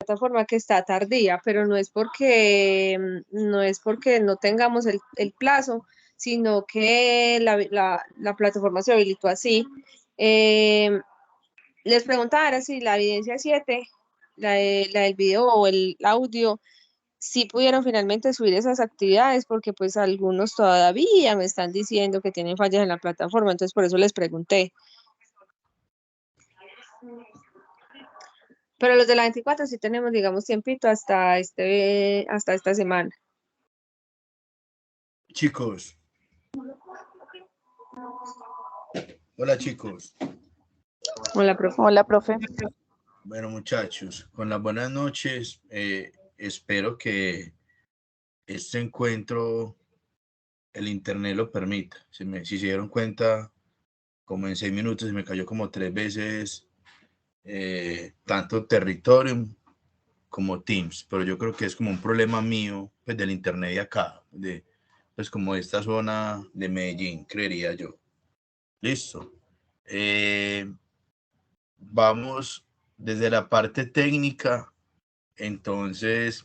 plataforma que está tardía, pero no es porque no tengamos el plazo, sino que la plataforma se habilitó así. Eh, Les preguntaba ahora si la evidencia 7, la del video o el audio, si pudieron finalmente subir esas actividades, porque pues algunos todavía me están diciendo que tienen fallas en la plataforma, entonces por eso les pregunté. Pero los de la 24 sí tenemos, digamos, tiempito hasta esta semana. Chicos. Hola, chicos. Hola, profe. Hola, profe. Bueno, muchachos, con las buenas noches, espero que este encuentro, el internet lo permita. Si se dieron cuenta, como en 6 minutos se me cayó como 3 veces tanto Territorium como Teams, pero yo creo que es como un problema mío, pues del internet de acá, pues como de esta zona de Medellín, creería yo. Listo. Vamos desde la parte técnica. Entonces,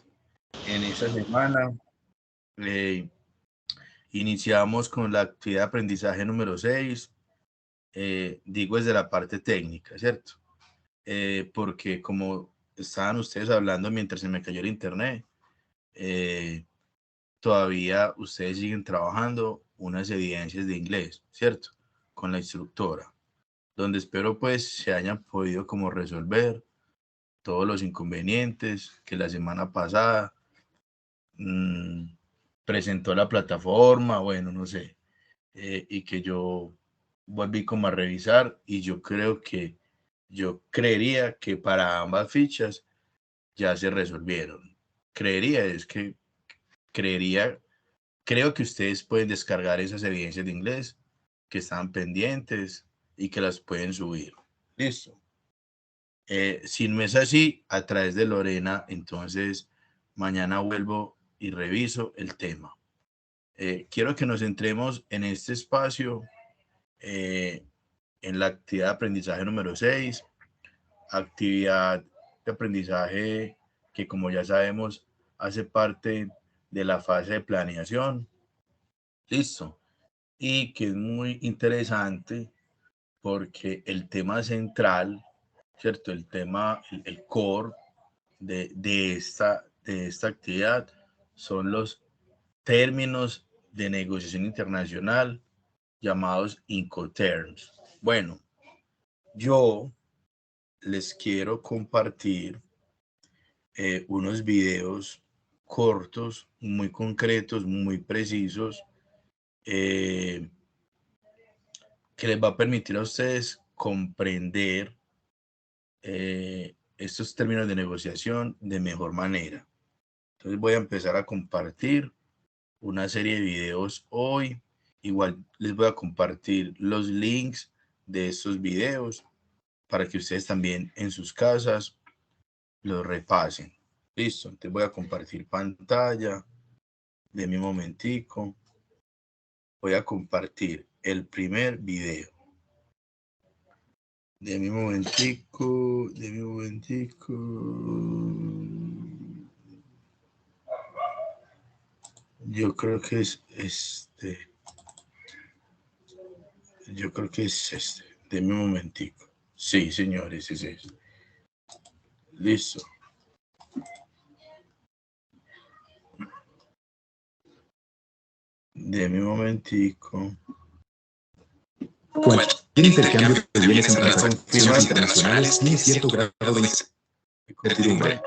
en esta semana iniciamos con la actividad de aprendizaje número 6. Digo desde la parte técnica, ¿cierto? Porque como estaban ustedes hablando mientras se me cayó el internet, todavía ustedes siguen trabajando unas evidencias de inglés, ¿cierto? Con la instructora, donde espero pues se hayan podido como resolver todos los inconvenientes que la semana pasada presentó la plataforma, bueno, no sé, y que yo volví como a revisar y yo creería que para ambas fichas ya se resolvieron. Creo que ustedes pueden descargar esas evidencias de inglés que están pendientes y que las pueden subir. Listo. Si no es así, a través de Lorena, entonces mañana vuelvo y reviso el tema. Quiero que nos centremos en este espacio, en la actividad de aprendizaje número 6, actividad de aprendizaje que, como ya sabemos, hace parte de la fase de planeación. Listo. Y que es muy interesante porque el tema central, ¿cierto? El tema, el core de esta actividad son los términos de negociación internacional llamados Incoterms. Bueno, yo les quiero compartir unos videos cortos, muy concretos, muy precisos, que les va a permitir a ustedes comprender estos términos de negociación de mejor manera. Entonces voy a empezar a compartir una serie de videos hoy. Igual les voy a compartir los links de estos videos para que ustedes también en sus casas los repasen. Listo, entonces voy a compartir pantalla. De mi momentico. Voy a compartir el primer video. De mi momentico. Yo creo que es este. De mi momentico. Sí, señores, es este. Listo. De mi momentico. Cualquier intercambio de bienes en transacciones internacionales tiene cierto grado de incertidumbre.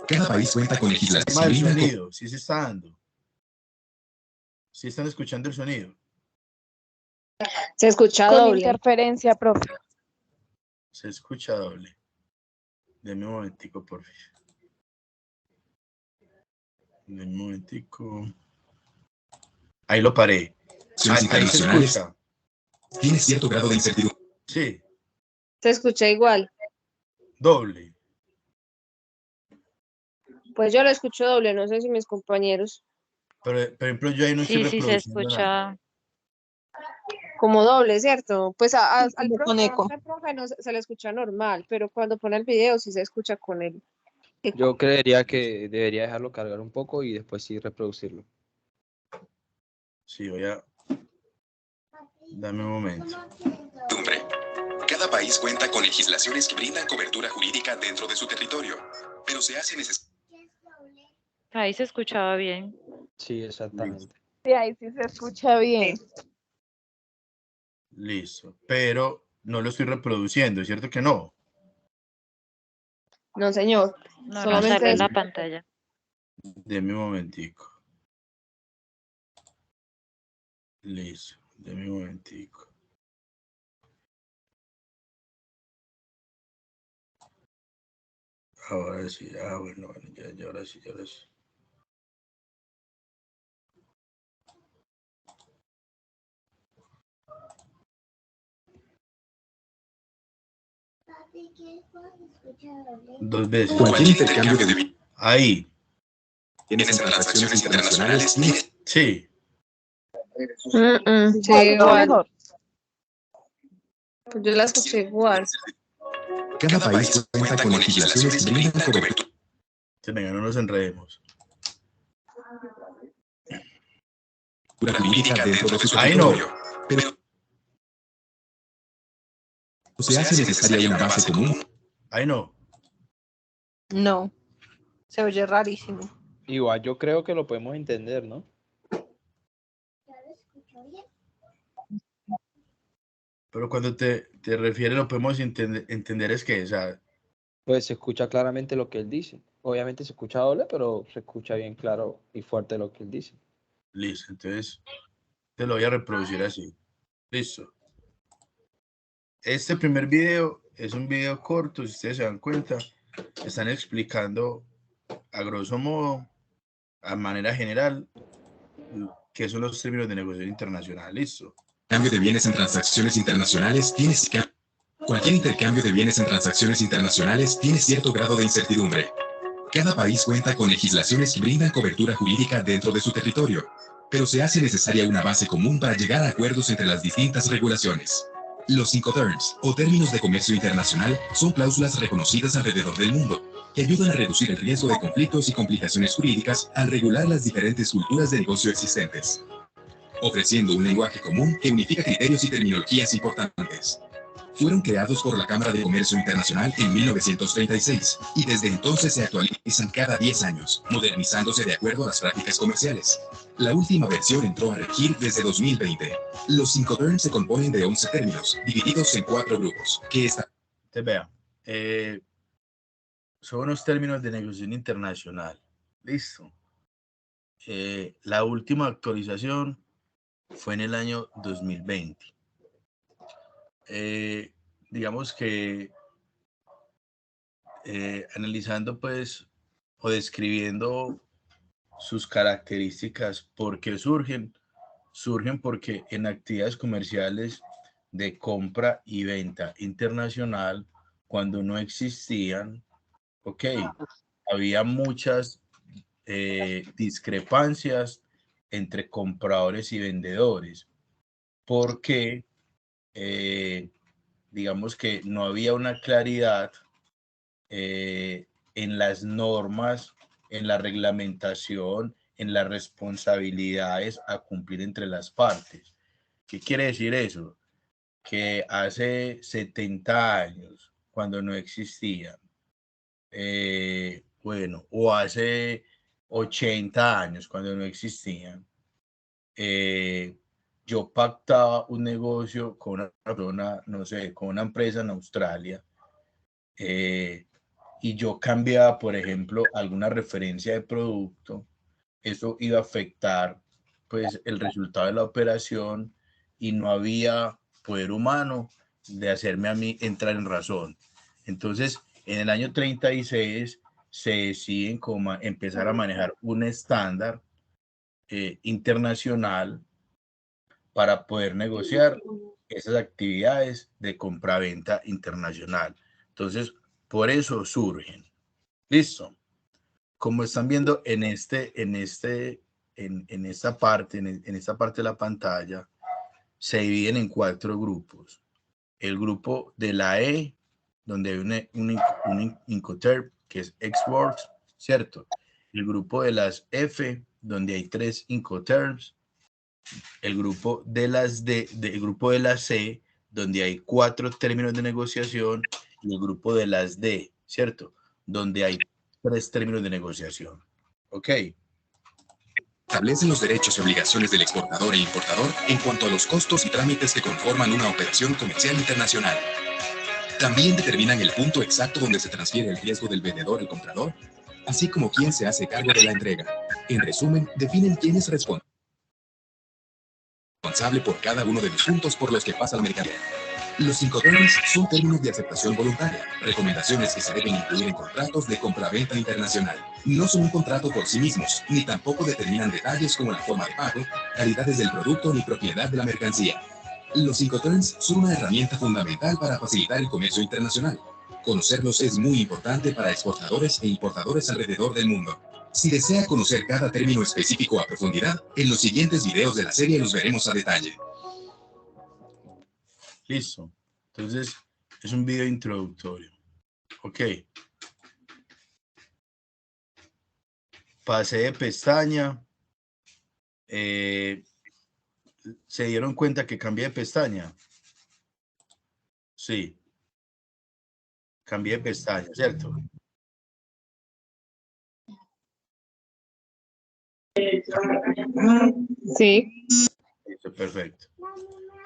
Cada país cuenta con legislación. El sonido, sí se está dando. Sí están escuchando el sonido. Se escucha Con doble. interferencia, profe. Se escucha doble. Deme un momentico, por favor. Deme un momentico. Ahí lo paré. Ahí se escucha. Tiene cierto grado de incertidumbre. Sí. Se escucha igual. Doble. Pues yo lo escucho doble, no sé si mis compañeros. Pero, por ejemplo, yo ahí no estoy Sí, se reproduciendo nada. escucha. Como doble, ¿cierto? Pues al Como con eco. profe no se le escucha normal, pero cuando pone el video sí se escucha con él. Yo creería que debería dejarlo cargar un poco y después sí reproducirlo. Sí, voy a... Dame un momento. Incertidumbre. Cada país cuenta con legislaciones que brindan cobertura jurídica dentro de su territorio, pero se hace necesario. Ahí se escuchaba bien. Sí, exactamente. Sí, ahí sí se escucha bien. Listo. Pero no lo estoy reproduciendo, ¿es cierto que no? No, señor. No, Solamente no sale en es- la pantalla. Deme un momentico. Listo. Deme un momentico. Ahora sí. Ah, bueno, ya, ahora sí, ahora sí. Dos veces. Cualquier intercambio de Ahí. bienes en transacciones internacionales tiene Sí. Sí, No, igual. mejor. Pues yo la escuché igual. Cada país cuenta con legislaciones que brindan cobertura. Venga, no nos enredemos. Jurídica dentro de su Ahí no. territorio, pero se hace necesaria una base común. Ahí no. No. Se oye rarísimo. Igual yo creo que lo podemos entender, ¿no? Pero cuando te refieres, lo podemos entender es que, o sea, Pues se escucha claramente lo que él dice. Obviamente se escucha doble, pero se escucha bien claro y fuerte lo que él dice. listo. Entonces, te lo voy a reproducir así. Listo. Este primer video es un video corto, si ustedes se dan cuenta, están explicando a grosso modo, a manera general, qué son los términos de negociación internacional. Listo. Cambio de bienes en transacciones internacionales tienes que... Cualquier intercambio de bienes en transacciones internacionales tiene cierto grado de incertidumbre. Cada país cuenta con legislaciones que brindan cobertura jurídica dentro de su territorio, pero se hace necesaria una base común para llegar a acuerdos entre las distintas regulaciones. Los Incoterms, o términos de comercio internacional, son cláusulas reconocidas alrededor del mundo, que ayudan a reducir el riesgo de conflictos y complicaciones jurídicas al regular las diferentes culturas de negocio existentes, ofreciendo un lenguaje común que unifica criterios y terminologías importantes. Fueron creados por la Cámara de Comercio Internacional en 1936 y desde entonces se actualizan cada 10 años, modernizándose de acuerdo a las prácticas comerciales. La última versión entró a regir desde 2020. Los Incoterms se componen de 11 términos, divididos en 4 grupos, que están... Entonces, vean, son unos términos de negociación internacional. Listo. La última actualización fue en el año 2020. Digamos que analizando pues o describiendo sus características, ¿por qué surgen? Surgen porque en actividades comerciales de compra y venta internacional, cuando no existían, ok, había muchas discrepancias entre compradores y vendedores, porque digamos que no había una claridad en las normas, en la reglamentación, en las responsabilidades a cumplir entre las partes. ¿Qué quiere decir eso? Que hace 70 años, cuando no existían, bueno, o hace 80 años, cuando no existían, yo pactaba un negocio con una persona, no sé, con una empresa en Australia, y yo cambiaba, por ejemplo, alguna referencia de producto, eso iba a afectar pues el resultado de la operación y no había poder humano de hacerme a mí entrar en razón. Entonces, en el año 36 se deciden como empezar a manejar un estándar internacional para poder negociar esas actividades de compraventa internacional. Entonces, por eso surgen. Listo. Como están viendo en esta parte, en esta parte de la pantalla, se dividen en 4 grupos. El grupo de la E, donde hay un Incoterm, que es Xworks, ¿cierto? El grupo de las F, donde hay 3 Incoterms. El grupo de las el grupo de las C, donde hay 4 términos de negociación, y el grupo de las D, ¿cierto? Donde hay 3 términos de negociación. ¿Ok? Establecen los derechos y obligaciones del exportador e importador en cuanto a los costos y trámites que conforman una operación comercial internacional. También determinan el punto exacto donde se transfiere el riesgo del vendedor al comprador, así como quién se hace cargo de la entrega. En resumen, definen quién es responsable por cada uno de los puntos por los que pasa la mercancía. Los Incoterms son términos de aceptación voluntaria, recomendaciones que se deben incluir en contratos de compraventa internacional. No son un contrato por sí mismos, ni tampoco determinan detalles como la forma de pago, calidades del producto ni propiedad de la mercancía. Los Incoterms son una herramienta fundamental para facilitar el comercio internacional. Conocerlos es muy importante para exportadores e importadores alrededor del mundo. Si desea conocer cada término específico a profundidad, en los siguientes videos de la serie los veremos a detalle. Listo. Entonces, es un video introductorio. Ok. Pasé de pestaña. ¿Se dieron cuenta que cambié de pestaña? Sí. Cambié de pestaña, ¿cierto? Sí. Listo, perfecto.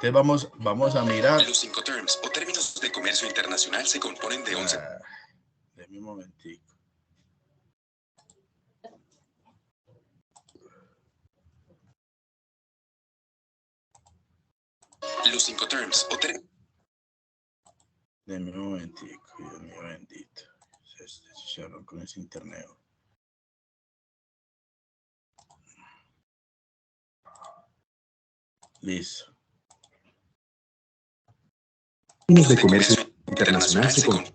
Entonces vamos a mirar. Los Incoterms o términos de comercio internacional se componen de 11. Deme un momentico. Los Incoterms o términos. Deme un momentico, Dios mío bendito. Se cerró con ese internet. Listo. Términos de comercio internacional se componen.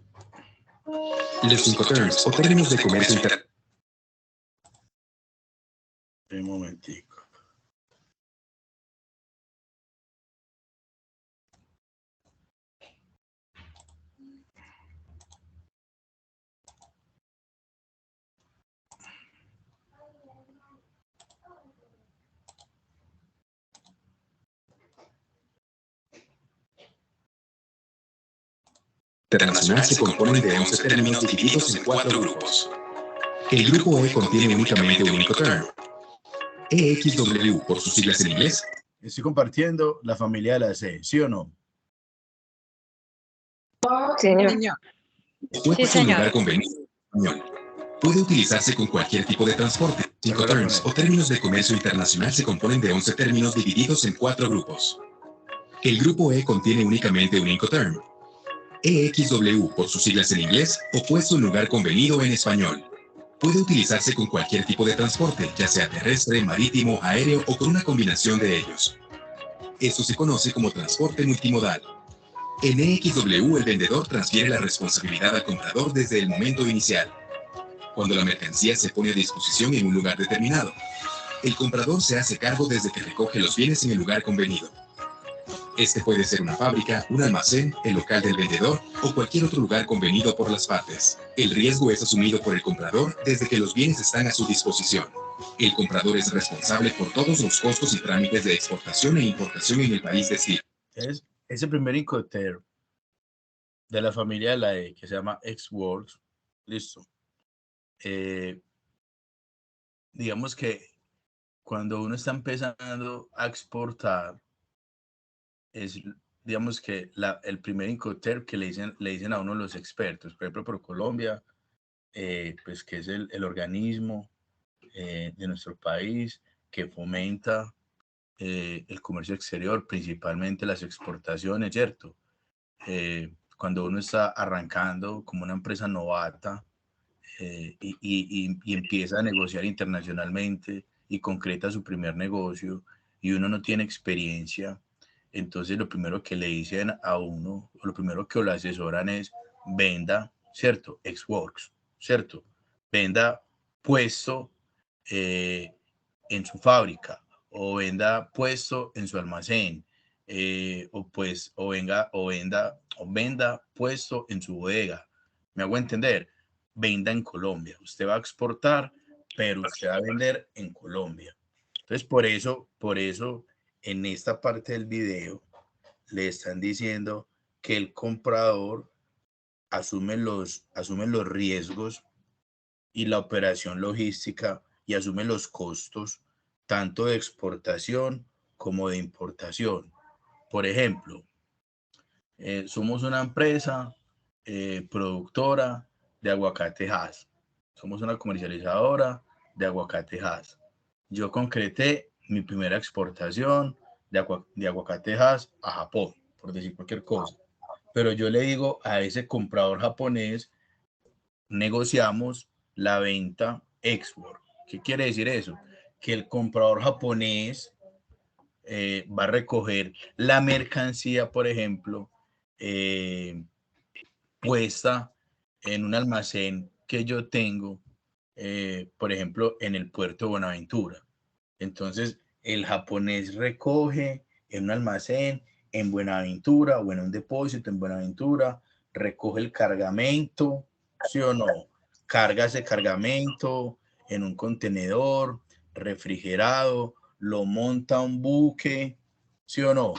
Los Incoterms o términos de comercio internacional. Un momentico. Internacional se componen de 11 términos divididos en 4 grupos. El grupo E contiene únicamente un Incoterm. EXW, por sus siglas en inglés. Estoy compartiendo la familia de la C, ¿sí o no? Señor. Fue Sí, puesto en señor. lugar convenido en español. Puede utilizarse con cualquier tipo de transporte. Incoterms o términos de comercio internacional se componen de 11 términos divididos en 4 grupos. El grupo E contiene únicamente un Incoterm. EXW, por sus siglas en inglés, o puesto en lugar convenido en español. Puede utilizarse con cualquier tipo de transporte, ya sea terrestre, marítimo, aéreo o con una combinación de ellos. Esto se conoce como transporte multimodal. En EXW, el vendedor transfiere la responsabilidad al comprador desde el momento inicial. Cuando la mercancía se pone a disposición en un lugar determinado, el comprador se hace cargo desde que recoge los bienes en el lugar convenido. Este puede ser una fábrica, un almacén, el local del vendedor o cualquier otro lugar convenido por las partes. El riesgo es asumido por el comprador desde que los bienes están a su disposición. El comprador es responsable por todos los costos y trámites de exportación e importación en el país destino. Es ese primer Incoterm de la familia de la E, que se llama Xworks. Listo. Digamos que cuando uno está empezando a exportar, es, digamos que el primer Incoterm que le dicen a uno los expertos, por ejemplo, por Colombia, pues que es el organismo de nuestro país que fomenta el comercio exterior, principalmente las exportaciones, ¿cierto? Cuando uno está arrancando como una empresa novata y empieza a negociar internacionalmente y concreta su primer negocio y uno no tiene experiencia, entonces lo primero que le dicen a uno, o lo primero que lo asesoran es venda, ¿cierto? Xworks, ¿cierto? Venda puesto en su fábrica o venda puesto en su almacén o venda puesto en su bodega. ¿Me hago entender? venda en Colombia. Usted va a exportar, pero usted va a vender en Colombia. Entonces, por eso, en esta parte del video, le están diciendo que el comprador asume los riesgos y la operación logística y asume los costos tanto de exportación como de importación. Por ejemplo, somos una empresa productora de aguacate Hass. Somos una comercializadora de aguacate Hass. Yo concreté mi primera exportación de aguacate Hass a Japón, por decir cualquier cosa. Pero yo le digo a ese comprador japonés, negociamos la venta export. ¿Qué quiere decir eso? Que el comprador japonés va a recoger la mercancía, por ejemplo, puesta en un almacén que yo tengo, por ejemplo, en el puerto de Buenaventura. Entonces, el japonés recoge en un almacén en Buenaventura o en un depósito en Buenaventura, recoge el cargamento, ¿sí o no? Carga ese cargamento en un contenedor refrigerado, lo monta a un buque, ¿sí o no?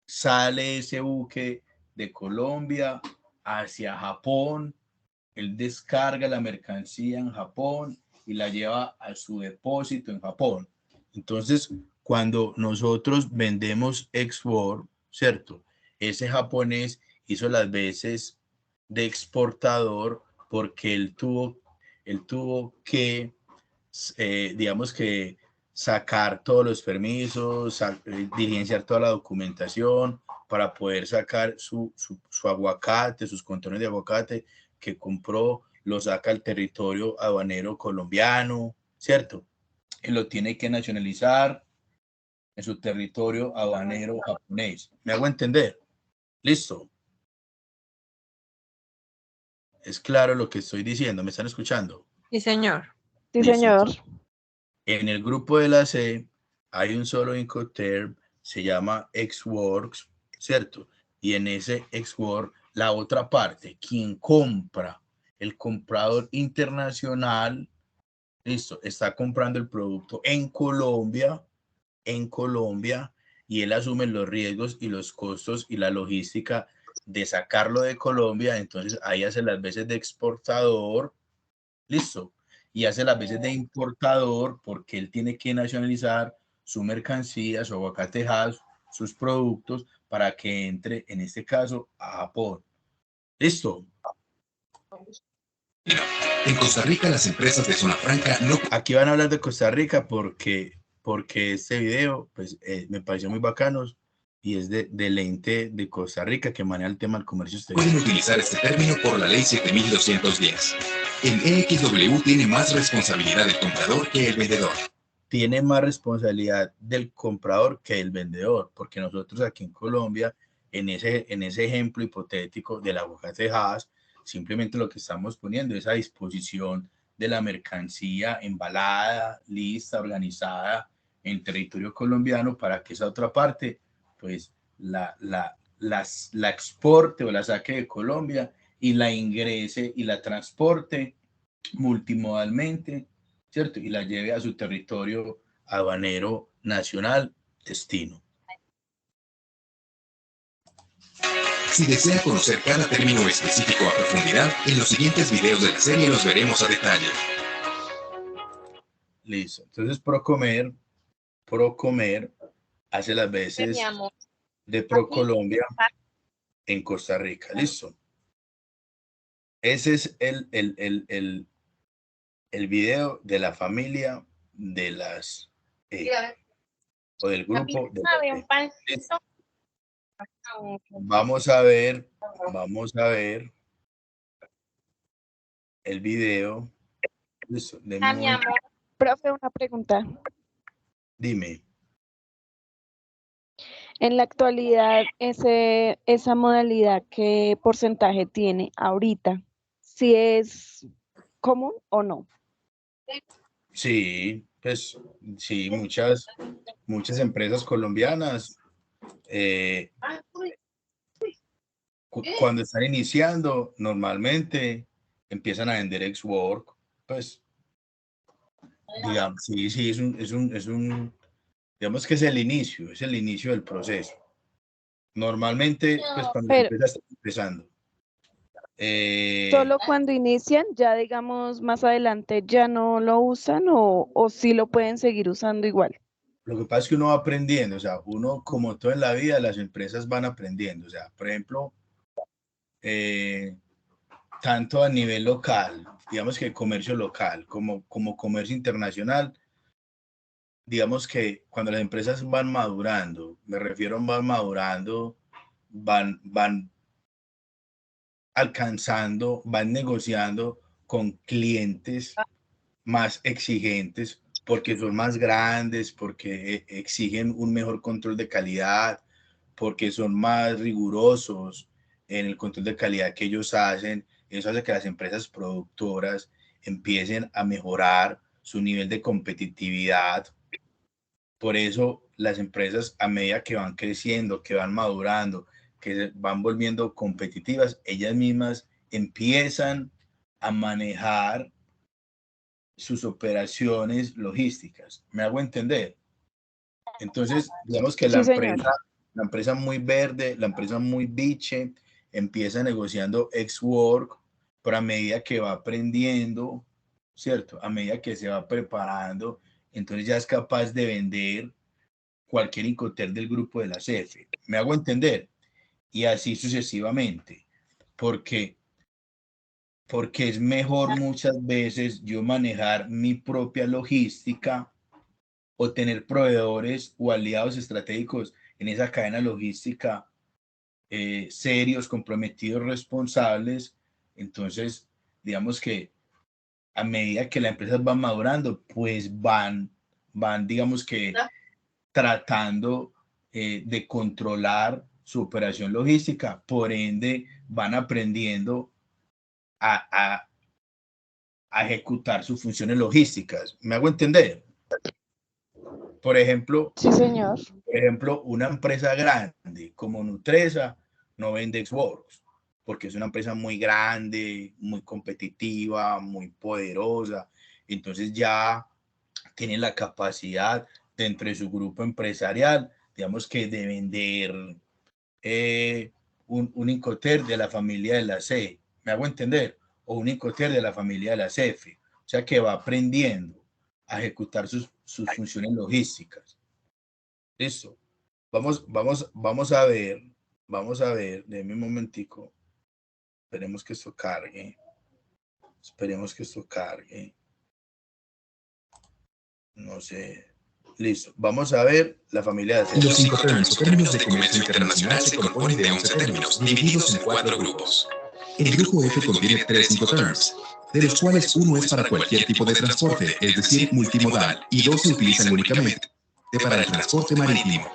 Sale ese buque de Colombia hacia Japón, él descarga la mercancía en Japón y la lleva a su depósito en Japón. Entonces, cuando nosotros vendemos export, ¿cierto? Ese japonés hizo las veces de exportador porque él tuvo que, digamos que, sacar todos los permisos, diligenciar toda la documentación para poder sacar su aguacate, sus contenedores de aguacate que compró, lo saca al territorio aduanero colombiano, ¿cierto? Y lo tiene que nacionalizar en su territorio aduanero japonés. ¿Me hago entender? ¿Listo? ¿Es claro lo que estoy diciendo? ¿Me están escuchando? Sí, señor. Sí, Listo. señor. En el grupo de la C hay un solo Incoterm, se llama Xworks, ¿cierto? Y en ese Xworks, la otra parte, quien compra, el comprador internacional, listo, está comprando el producto en Colombia, y él asume los riesgos y los costos y la logística de sacarlo de Colombia. Entonces ahí hace las veces de exportador, listo, y hace las veces de importador porque él tiene que nacionalizar su mercancía, su aguacate Hass, sus productos para que entre, en este caso, a Japón. ¿Listo? En Costa Rica, las empresas de zona franca no... Aquí van a hablar de Costa Rica porque este video pues, me pareció muy bacano y es del ente de Costa Rica que maneja el tema del comercio exterior. Pueden utilizar este término por la ley 7210. El EXW tiene más responsabilidad del comprador que el vendedor. Tiene más responsabilidad del comprador que el vendedor, porque nosotros aquí en Colombia, en ese ejemplo hipotético del aguacate Hass, simplemente lo que estamos poniendo es a disposición de la mercancía embalada, lista, organizada en territorio colombiano para que esa otra parte, pues, la exporte o la saque de Colombia y la ingrese y la transporte multimodalmente, ¿cierto? Y la lleve a su territorio aduanero nacional destino. Si desea conocer cada término específico a profundidad, en los siguientes videos de la serie los veremos a detalle. Listo. Entonces, Procomer hace las veces de Procolombia en Costa Rica. Listo. Ese es el video de la familia de las o del grupo de las Vamos a ver el video. Listo. Profe, una pregunta. Dime. En la actualidad, esa modalidad, ¿qué porcentaje tiene ahorita? ¿Si es común o no? Sí, pues sí, muchas empresas colombianas cuando están iniciando, normalmente empiezan a vender ex-work, pues, digamos, sí, digamos que es el inicio del proceso. Normalmente, pues, cuando la Pero empresa está empezando. solo cuando inician, ya digamos más adelante ya no lo usan o sí lo pueden seguir usando igual. Lo que pasa es que uno va aprendiendo, o sea, uno como todo en la vida, las empresas van aprendiendo, o sea, por ejemplo, tanto a nivel local, digamos que comercio local, como comercio internacional, digamos que cuando las empresas van madurando, me refiero a van madurando, van alcanzando, van negociando con clientes más exigentes porque son más grandes, porque exigen un mejor control de calidad, porque son más rigurosos en el control de calidad que ellos hacen. Eso hace que las empresas productoras empiecen a mejorar su nivel de competitividad. Por eso las empresas, a medida que van creciendo, que van madurando, que se van volviendo competitivas, ellas mismas empiezan a manejar sus operaciones logísticas. ¿Me hago entender? Entonces, digamos que Sí, señor. la empresa muy verde, la empresa muy biche, empieza negociando ex-work, pero a medida que va aprendiendo, ¿cierto? A medida que se va preparando, entonces ya es capaz de vender cualquier Incoterm del grupo de la CF. ¿Me hago entender? Y así sucesivamente. Porque es mejor muchas veces yo manejar mi propia logística o tener proveedores o aliados estratégicos en esa cadena logística serios, comprometidos, responsables. Entonces, digamos que a medida que las empresas van madurando, pues van, digamos que tratando de controlar su operación logística, por ende van aprendiendo a ejecutar sus funciones logísticas. ¿Me hago entender? Por ejemplo, Sí, señor. una empresa grande como Nutresa no vende Xbox porque es una empresa muy grande, muy competitiva, muy poderosa. Entonces ya tiene la capacidad dentro de su grupo empresarial, digamos que de vender un Incoterm de la familia de la C. ¿Me hago entender? O un Incoterm de la familia de la CF. O sea que va aprendiendo a ejecutar sus funciones logísticas. Listo. Vamos a ver, denme un momentico. Esperemos que esto cargue. No sé. Listo. Vamos a ver la familia de Los Incoterms o términos de comercio internacional se componen de 11 términos, divididos en 4 grupos. El grupo F contiene 3 Incoterms, de los cuales uno es para cualquier tipo de transporte, es decir, multimodal, y 2 se utilizan únicamente para el transporte marítimo.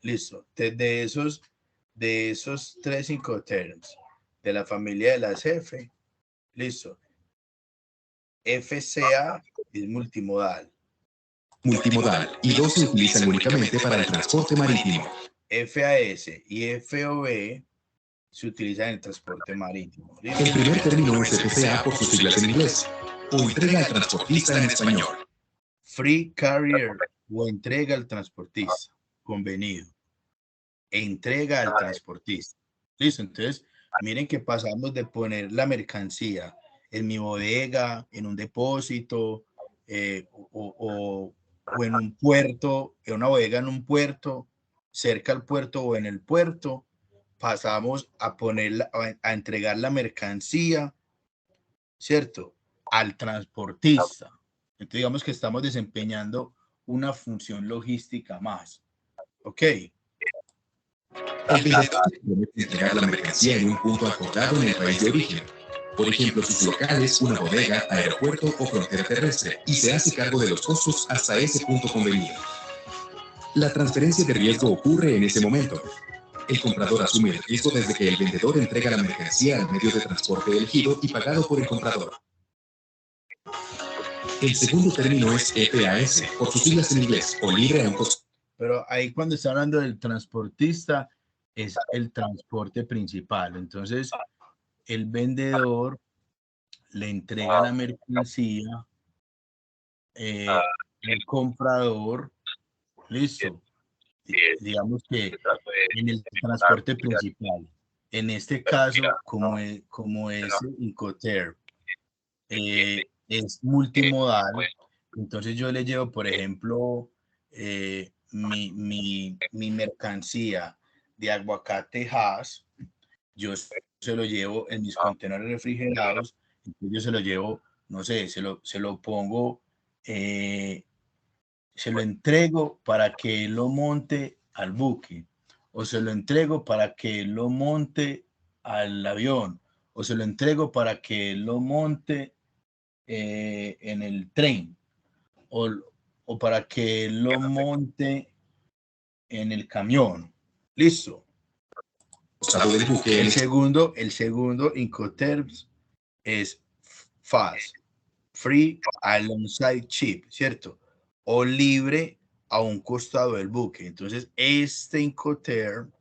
Listo. De esos 3 Incoterms de la familia de las F, listo. FCA es multimodal. Y 2 se utilizan únicamente para el transporte marítimo. FAS y FOB se utilizan en el transporte marítimo. ¿Listo? El primer término es FCA por sus siglas en inglés, o entrega al transportista en español. Free Carrier o entrega al transportista, convenido. Entrega al transportista. Listo, entonces miren que pasamos de poner la mercancía en mi bodega, en un depósito, o en un puerto, en una bodega en un puerto, cerca al puerto o en el puerto, pasamos a a entregar la mercancía, ¿cierto? Al transportista. Entonces digamos que estamos desempeñando una función logística más. ¿Ok? El vendedor se compromete a entregar la mercancía en un punto acordado en el país de origen. Por ejemplo, sus locales, una bodega, aeropuerto o frontera terrestre, y se hace cargo de los costos hasta ese punto convenido. La transferencia de riesgo ocurre en ese momento. El comprador asume el riesgo desde que el vendedor entrega la mercancía al medio de transporte elegido y pagado por el comprador. El segundo término es FAS, por sus siglas en inglés, o libre a un costo. Pero ahí cuando está hablando del transportista, es el transporte principal. Entonces, el vendedor le entrega la mercancía el comprador, listo, digamos que en el transporte principal. En este caso, como es Incoterm, es multimodal, entonces yo le llevo, por ejemplo, mi mercancía de aguacate Hass, yo se lo llevo en mis contenedores refrigerados, entonces yo se lo llevo, no sé, se lo pongo, se lo entrego para que él lo monte al buque, o se lo entrego para que él lo monte al avión, o se lo entrego para que él lo monte en el tren, o para que él lo monte en el camión. Listo. El segundo Incoterms es FAS, Free Alongside Ship, ¿cierto? O libre a un costado del buque. Entonces, este Incoterm,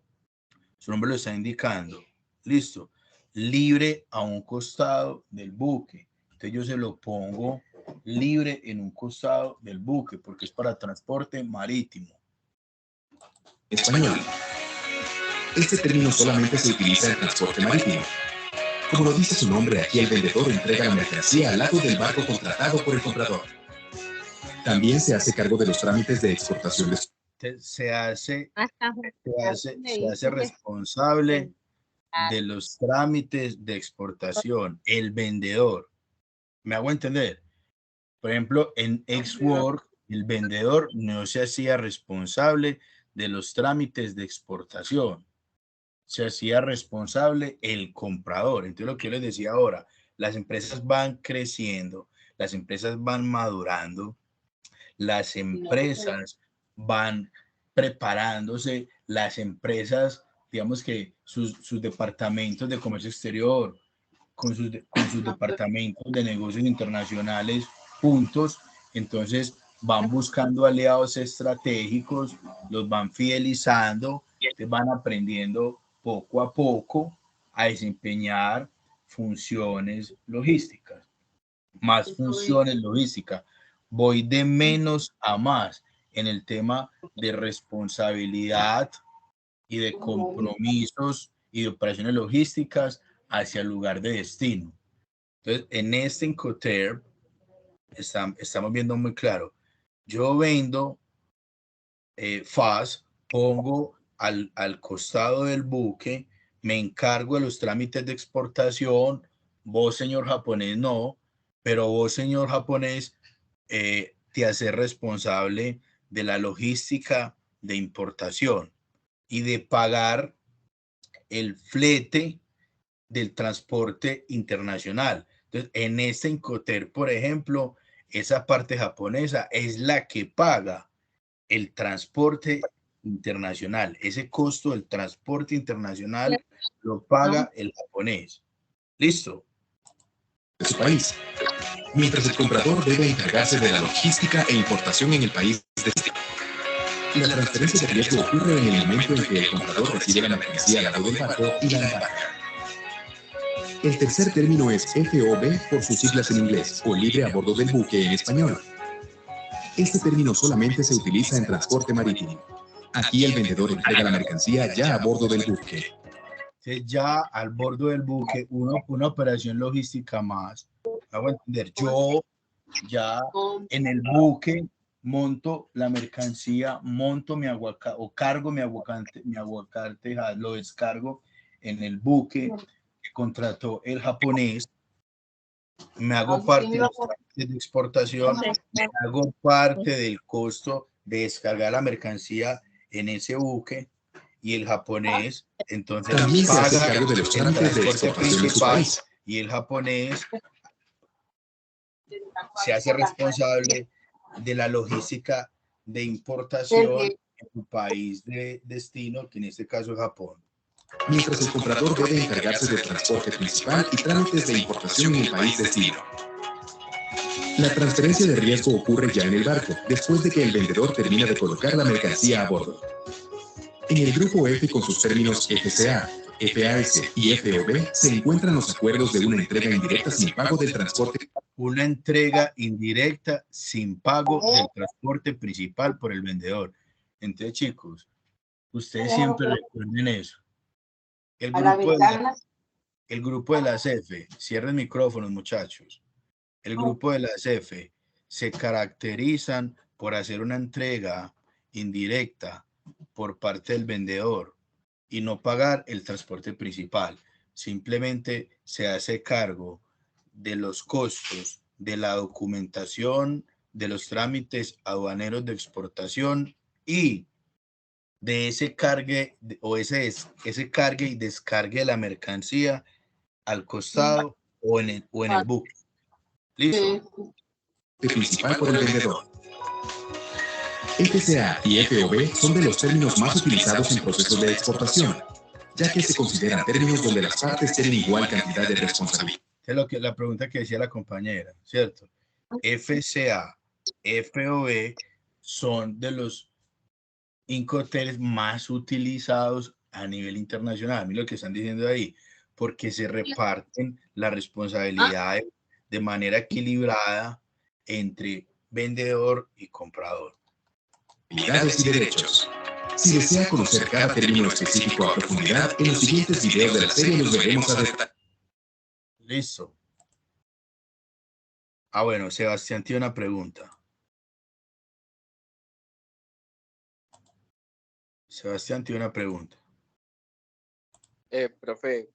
su nombre lo está indicando, listo, libre a un costado del buque. Entonces yo se lo pongo libre en un costado del buque porque es para transporte marítimo. Español. Este término solamente se utiliza en transporte marítimo. Como lo dice su nombre, aquí el vendedor entrega la mercancía al lado del barco contratado por el comprador. También se hace cargo de los trámites de exportación. Se hace responsable de los trámites de exportación, el vendedor. ¿Me hago entender? Por ejemplo, en Exwork, el vendedor no se hacía responsable de los trámites de exportación. Se hacía responsable el comprador. Entonces, lo que yo les decía ahora, las empresas van creciendo, las empresas van madurando, las empresas van preparándose, las empresas, digamos que sus departamentos de comercio exterior, con sus departamentos de negocios internacionales juntos, entonces van buscando aliados estratégicos, los van fidelizando, van aprendiendo poco a poco a desempeñar funciones logísticas, más funciones logísticas. Voy de menos a más en el tema de responsabilidad y de compromisos y de operaciones logísticas hacia el lugar de destino. Entonces, en este Incoterm estamos viendo muy claro. Yo vendo FAS, pongo al costado del buque, me encargo de los trámites de exportación. Vos, señor japonés, no, pero vos, señor japonés, te haces responsable de la logística de importación y de pagar el flete del transporte internacional. Entonces, en este Incoterm, por ejemplo, esa parte japonesa es la que paga el transporte internacional. Ese costo del transporte internacional lo paga el japonés. ¿Listo? De su país. Mientras el comprador debe encargarse de la logística e importación en el país de destino. La transferencia de riesgo ocurre en el momento en que el comprador recibe la mercancía al lado del barco y la embarca. El tercer término es FOB por sus siglas en inglés, o libre a bordo del buque en español. Este término solamente se utiliza en transporte marítimo. Aquí el vendedor entrega la mercancía ya a bordo del buque. Ya al bordo del buque, una operación logística más. Hago entender, yo ya en el buque monto la mercancía, monto mi aguacate o cargo mi aguacate, lo descargo en el buque que contrató el japonés, me hago parte de los trámites de exportación, me hago parte del costo de descargar la mercancía en ese buque y el japonés entonces también se hace paga cargo de los el trámites de transporte exportación en su principal país. y el japonés se hace responsable de la logística de importación en su país de destino, que en este caso es Japón. Mientras el comprador debe encargarse del transporte principal y trámites de importación en el país destino. La transferencia de riesgo ocurre ya en el barco, después de que el vendedor termina de colocar la mercancía a bordo. En el grupo F con sus términos FCA, FAS y FOB se encuentran los acuerdos de una entrega indirecta sin pago del transporte. Una entrega indirecta sin pago del transporte principal por el vendedor. Entonces, chicos, ustedes siempre recuerden eso. El grupo de las F, cierren micrófonos, muchachos. El grupo de las F se caracterizan por hacer una entrega indirecta por parte del vendedor y no pagar el transporte principal. Simplemente se hace cargo de los costos de la documentación, de los trámites aduaneros de exportación y de ese cargue o ese cargue y descargue de la mercancía al costado o en el buque. ¿Listo? Principal por el vendedor. FCA y FOB son de los términos más utilizados en procesos de exportación, ya que se consideran términos donde las partes tienen igual cantidad de responsabilidad. Es la pregunta que decía la compañera, ¿cierto? FCA, FOB son de los Incoterms más utilizados a nivel internacional. Mira lo que están diciendo ahí, porque se reparten las responsabilidades de manera equilibrada entre vendedor y comprador. Habilidades y derechos. Si desea conocer cada término específico a profundidad, en los siguientes videos de la serie los veremos a detalle. Listo. Bueno, Sebastián tiene una pregunta. Sebastián tiene una pregunta. Profe,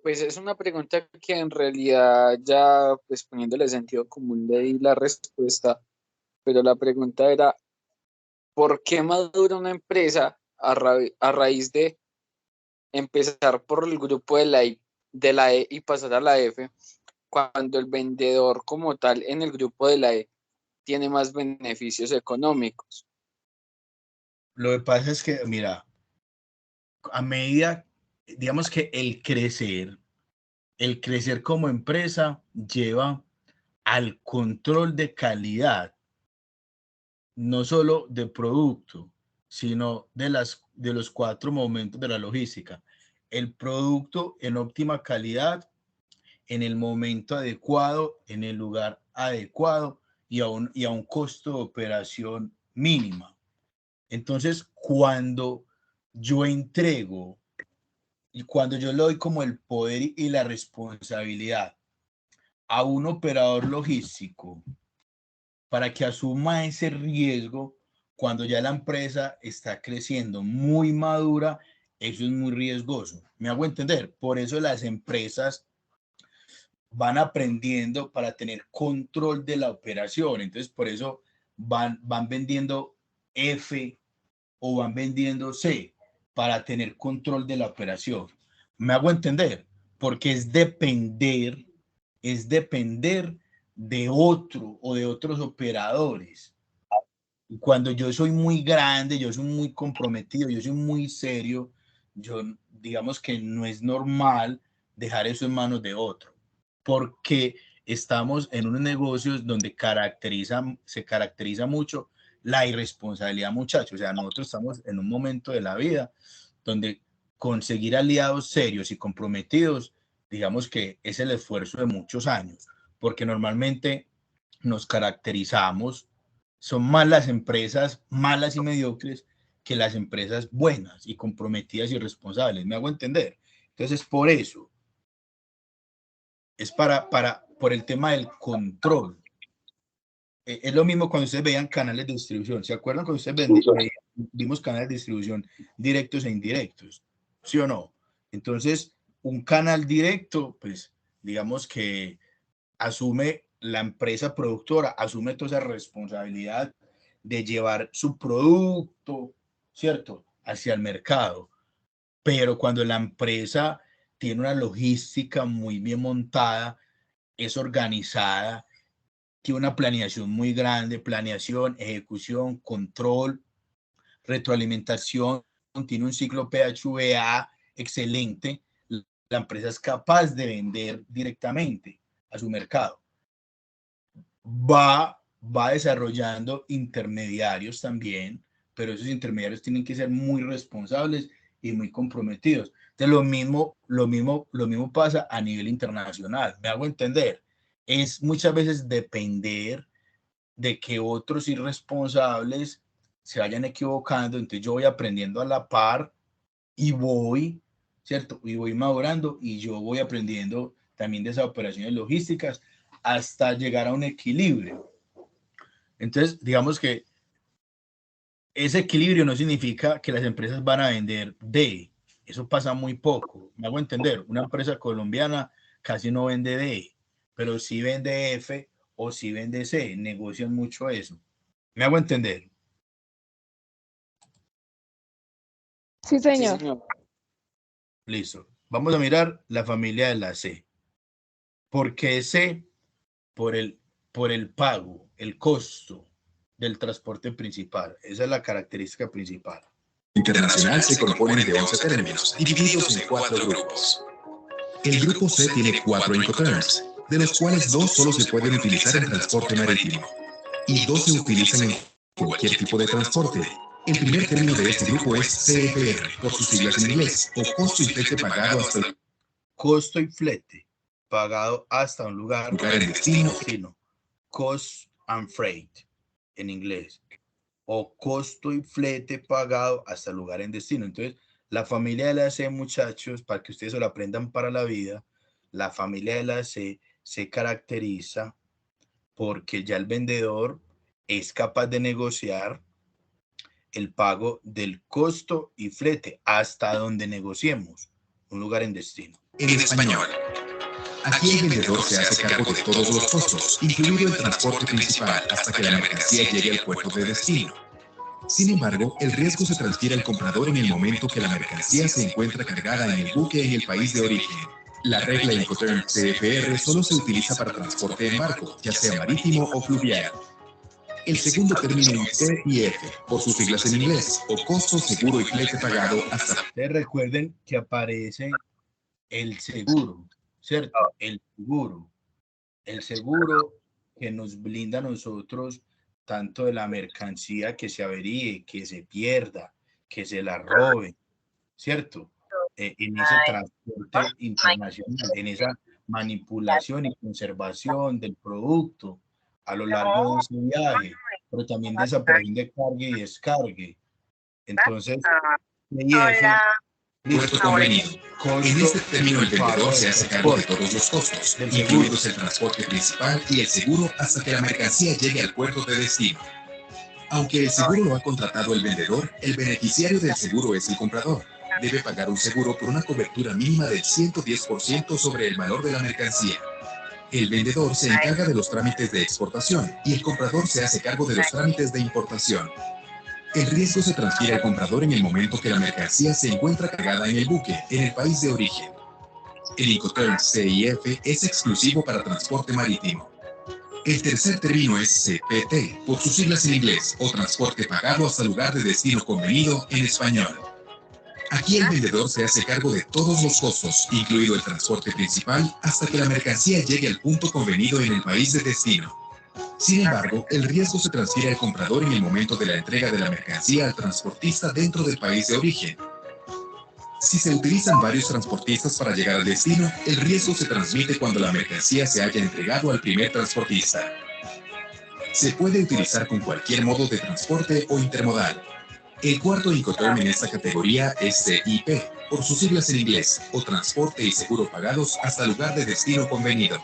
pues es una pregunta que en realidad ya, pues poniéndole sentido común, le di la respuesta, pero la pregunta era, ¿por qué madura una empresa a raíz de empezar por el grupo de la E y pasar a la F, cuando el vendedor como tal en el grupo de la E tiene más beneficios económicos? Lo que pasa es que, mira, a medida, digamos que el crecer como empresa lleva al control de calidad, no solo de producto, sino de los 4 momentos de la logística. El producto en óptima calidad, en el momento adecuado, en el lugar adecuado y a un costo de operación mínima. Entonces, cuando yo entrego y cuando yo le doy como el poder y la responsabilidad a un operador logístico para que asuma ese riesgo, cuando ya la empresa está creciendo muy madura, eso es muy riesgoso. ¿Me hago entender? Por eso las empresas van aprendiendo para tener control de la operación. Entonces, por eso van vendiendo F o van vendiendo C para tener control de la operación. ¿Me hago entender? Porque es depender de otro o de otros operadores. Y cuando yo soy muy grande, yo soy muy comprometido, yo soy muy serio, yo digamos que no es normal dejar eso en manos de otro, porque estamos en unos negocios donde se caracteriza mucho la irresponsabilidad, muchachos. O sea, nosotros estamos en un momento de la vida donde conseguir aliados serios y comprometidos, digamos que es el esfuerzo de muchos años, porque normalmente nos caracterizamos, son más las empresas malas y mediocres que las empresas buenas y comprometidas y responsables. ¿Me hago entender? Entonces, por eso, es por el tema del control. Es lo mismo cuando ustedes veían canales de distribución. ¿Se acuerdan cuando ustedes vimos canales de distribución directos e indirectos? ¿Sí o no? Entonces, un canal directo, pues, digamos que asume la empresa productora, asume toda esa responsabilidad de llevar su producto, ¿cierto?, hacia el mercado. Pero cuando la empresa tiene una logística muy bien montada, es organizada, tiene una planeación muy grande, planeación, ejecución, control, retroalimentación, tiene un ciclo PHVA excelente, la empresa es capaz de vender directamente a su mercado. Va desarrollando intermediarios también, pero esos intermediarios tienen que ser muy responsables y muy comprometidos. Entonces, lo mismo pasa a nivel internacional. ¿Me hago entender? Es muchas veces depender de que otros irresponsables se vayan equivocando. Entonces, yo voy aprendiendo a la par y voy, ¿cierto? Y voy madurando y yo voy aprendiendo también de esas operaciones logísticas hasta llegar a un equilibrio. Entonces, digamos que ese equilibrio no significa que las empresas van a vender D. Eso pasa muy poco. Me hago entender. Una empresa colombiana casi no vende D, pero sí vende F o sí vende C. Negocian mucho eso. Me hago entender. Sí, Sí, señor. señor. Listo. Vamos a mirar la familia de la C. ¿Por qué C? Por el pago, el costo del transporte principal. Esa es la característica principal. Internacional se compone de 11 términos, divididos en 4 grupos. El grupo C tiene 4 Incoterms, de los cuales 2 solo se pueden utilizar en transporte marítimo, y 2 se utilizan en cualquier tipo de transporte. El primer término de este grupo es CFR, por sus siglas en inglés, o costo y flete pagado hasta el Costo y flete pagado hasta un lugar en destino. Cost and freight en inglés, o costo y flete pagado hasta el lugar en destino. Entonces, la familia de la C, muchachos, para que ustedes se lo aprendan para la vida, la familia de la C se caracteriza porque ya el vendedor es capaz de negociar el pago del costo y flete hasta donde negociemos un lugar en destino. En español. Aquí el vendedor se hace cargo de todos los costos, incluido el transporte principal, hasta que la mercancía llegue al puerto de destino. Sin embargo, el riesgo se transfiere al comprador en el momento que la mercancía se encuentra cargada en el buque en el país de origen. La regla Incoterm CFR solo se utiliza para transporte en barco, ya sea marítimo o fluvial. El segundo término es C y F, por sus siglas en inglés, o costo, seguro y flete pagado hasta... Ustedes recuerden que aparece el seguro, ¿cierto? El seguro que nos blinda a nosotros tanto de la mercancía que se averíe, que se pierda, que se la robe, ¿cierto? En ese transporte internacional, en esa manipulación y conservación del producto a lo largo de ese viaje, pero también de esa operación de cargue y descargue. Entonces, Puerto convenido. En este término el vendedor se hace cargo de todos los costos, incluidos el transporte principal y el seguro hasta que la mercancía llegue al puerto de destino. Aunque el seguro lo ha contratado el vendedor, el beneficiario del seguro es el comprador. Debe pagar un seguro por una cobertura mínima del 110% sobre el valor de la mercancía. El vendedor se encarga de los trámites de exportación y el comprador se hace cargo de los trámites de importación. El riesgo se transfiere al comprador en el momento que la mercancía se encuentra cargada en el buque, en el país de origen. El Incoterm CIF es exclusivo para transporte marítimo. El tercer término es CPT, por sus siglas en inglés, o transporte pagado hasta el lugar de destino convenido en español. Aquí el vendedor se hace cargo de todos los costos, incluido el transporte principal, hasta que la mercancía llegue al punto convenido en el país de destino. Sin embargo, el riesgo se transfiere al comprador en el momento de la entrega de la mercancía al transportista dentro del país de origen. Si se utilizan varios transportistas para llegar al destino, el riesgo se transmite cuando la mercancía se haya entregado al primer transportista. Se puede utilizar con cualquier modo de transporte o intermodal. El cuarto Incoterm en esta categoría es CIP, por sus siglas en inglés, o transporte y seguro pagados hasta el lugar de destino convenido.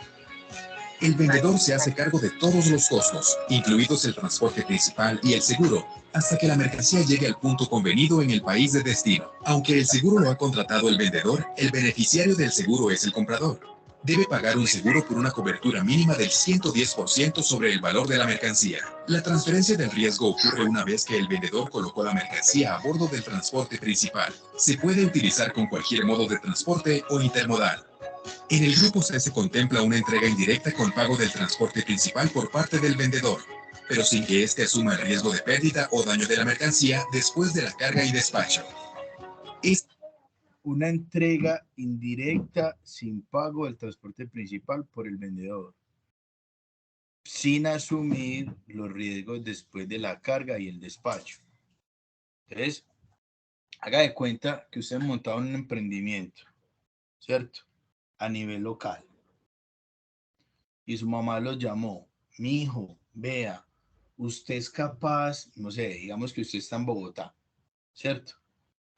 El vendedor se hace cargo de todos los costos, incluidos el transporte principal y el seguro, hasta que la mercancía llegue al punto convenido en el país de destino. Aunque el seguro lo ha contratado el vendedor, el beneficiario del seguro es el comprador. Debe pagar un seguro por una cobertura mínima del 110% sobre el valor de la mercancía. La transferencia del riesgo ocurre una vez que el vendedor colocó la mercancía a bordo del transporte principal. Se puede utilizar con cualquier modo de transporte o intermodal. En el grupo C se contempla una entrega indirecta con pago del transporte principal por parte del vendedor, pero sin que éste asuma el riesgo de pérdida o daño de la mercancía después de la carga y despacho. Es una entrega indirecta sin pago del transporte principal por el vendedor, sin asumir los riesgos después de la carga y el despacho. Entonces, Haga de cuenta que usted ha montado un emprendimiento, ¿cierto? A nivel local. Y su mamá lo llamó, mi hijo, vea, usted es capaz, no sé, digamos que usted está en Bogotá, ¿cierto?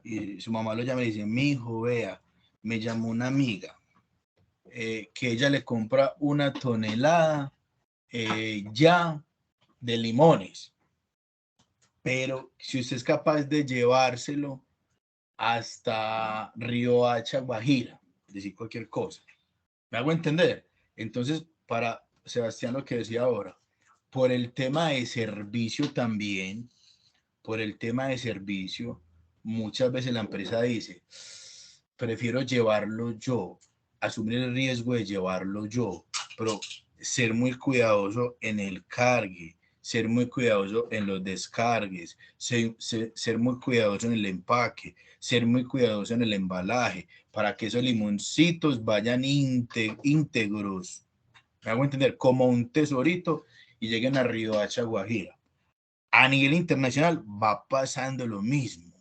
Y su mamá lo llama y dice, mi hijo, vea, me llamó una amiga, que ella le compra 1 tonelada ya de limones, pero si usted es capaz de llevárselo hasta Riohacha, Guajira, decir cualquier cosa. ¿Me hago entender? Entonces, para Sebastián lo que decía ahora, por el tema de servicio también, por el tema de servicio, muchas veces la empresa dice, prefiero llevarlo yo, asumir el riesgo de llevarlo yo, pero ser muy cuidadoso en el cargue, ser muy cuidadoso en los descargues, ser muy cuidadoso en el empaque, ser muy cuidadoso en el embalaje, para que esos limoncitos vayan íntegros, me hago entender, como un tesorito y lleguen a Riohacha, Guajira. A nivel internacional va pasando lo mismo.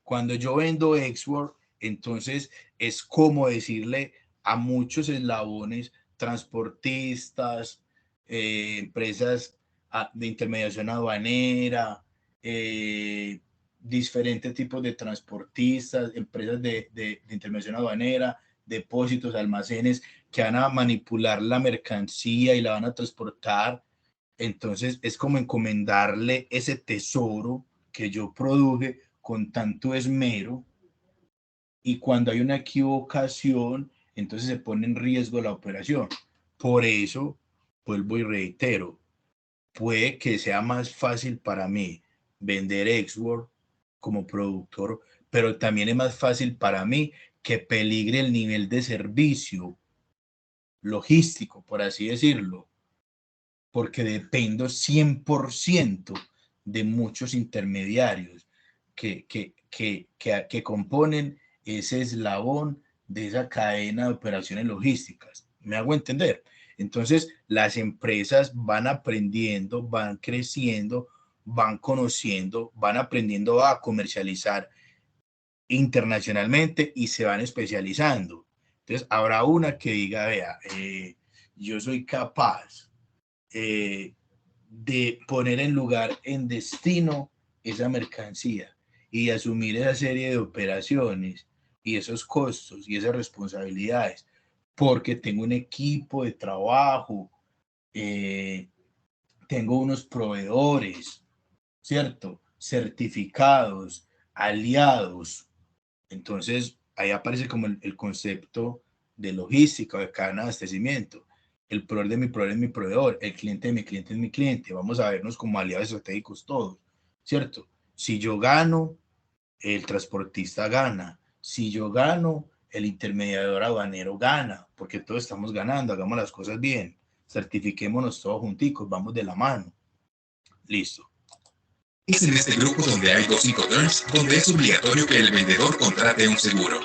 Cuando yo vendo export, entonces es como decirle a muchos eslabones, transportistas, empresas de intermediación aduanera, diferentes tipos de transportistas, empresas de intermediación aduanera, depósitos, almacenes, que van a manipular la mercancía y la van a transportar. Entonces es como encomendarle ese tesoro que yo produje con tanto esmero, y cuando hay una equivocación, entonces se pone en riesgo la operación. Por eso, vuelvo y reitero, puede que sea más fácil para mí vender export como productor, pero también es más fácil para mí que peligre el nivel de servicio logístico, por así decirlo, porque dependo 100% de muchos intermediarios que componen ese eslabón de esa cadena de operaciones logísticas. ¿Me hago entender? Entonces, las empresas van aprendiendo, van creciendo, van conociendo, van aprendiendo a comercializar internacionalmente y se van especializando. Entonces, habrá una que diga, vea, yo soy capaz de poner en lugar, en destino, esa mercancía y asumir esa serie de operaciones y esos costos y esas responsabilidades, porque tengo un equipo de trabajo, tengo unos proveedores, ¿cierto? Certificados, aliados. Entonces, ahí aparece como el concepto de logística o de cadena de abastecimiento. El proveedor de mi proveedor es mi proveedor, el cliente de mi cliente es mi cliente. Vamos a vernos como aliados estratégicos todos, ¿cierto? Si yo gano, el transportista gana. Si yo gano, el intermediador aduanero gana, porque todos estamos ganando, hagamos las cosas bien, certifiquémonos todos junticos, vamos de la mano. Listo. Es en este grupo donde hay 2 Incoterms, donde es obligatorio que el vendedor contrate un seguro.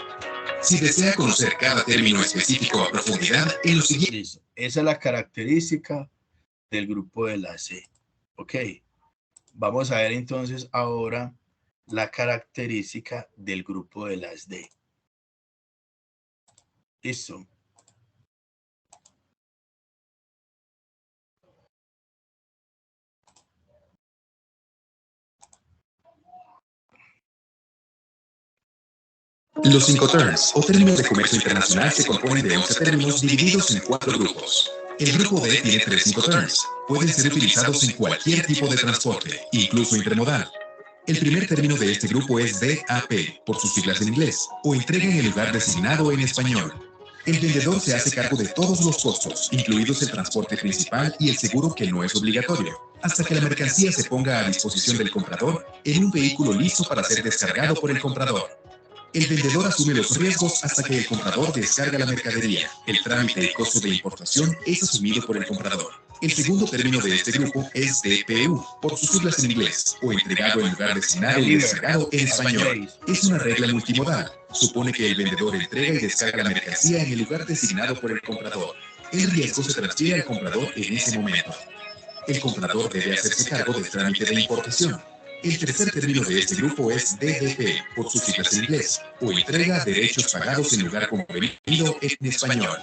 Si desea conocer cada término específico a profundidad, en lo siguiente. Listo. Esa es la característica del grupo de la C. Ok. Vamos a ver entonces ahora la característica del grupo de las D. Listo. Los Incoterms, o términos de comercio internacional, se componen de 11 términos divididos en 4 grupos. El grupo D tiene 3 Incoterms. Pueden ser utilizados en cualquier tipo de transporte, incluso intermodal. El primer término de este grupo es DAP, por sus siglas en inglés, o entrega en el lugar designado en español. El vendedor se hace cargo de todos los costos, incluidos el transporte principal y el seguro, que no es obligatorio, hasta que la mercancía se ponga a disposición del comprador en un vehículo listo para ser descargado por el comprador. El vendedor asume los riesgos hasta que el comprador descarga la mercadería. El trámite y costo de importación es asumido por el comprador. El segundo término de este grupo es DPU, por sus siglas en inglés, o entregado en lugar designado y descargado en español. Es una regla multimodal. Supone que el vendedor entrega y descarga la mercancía en el lugar designado por el comprador. El riesgo se transfiere al comprador en ese momento. El comprador debe hacerse cargo del trámite de importación. El tercer término de este grupo es DDP, por sus siglas en inglés, o entrega derechos pagados en lugar convenido en español.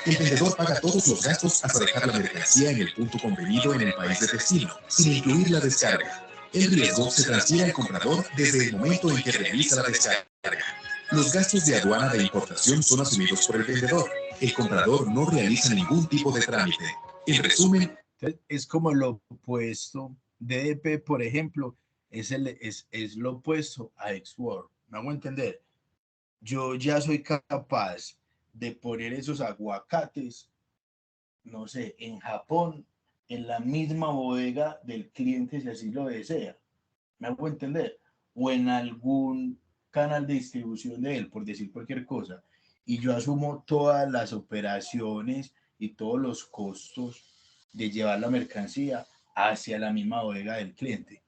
El vendedor paga todos los gastos hasta dejar la mercancía en el punto convenido en el país de destino, sin incluir la descarga. El riesgo se transfiere al comprador desde el momento en que realiza la descarga. Los gastos de aduana de importación son asumidos por el vendedor. El comprador no realiza ningún tipo de trámite. En resumen, es como lo opuesto. DDP, por ejemplo, es lo opuesto a Export. ¿Me hago entender? Yo ya soy capaz de poner esos aguacates, no sé, en Japón, en la misma bodega del cliente, si así lo desea. ¿Me hago entender? O en algún canal de distribución de él, por decir cualquier cosa. Y yo asumo todas las operaciones y todos los costos de llevar la mercancía hacia la misma bodega del cliente.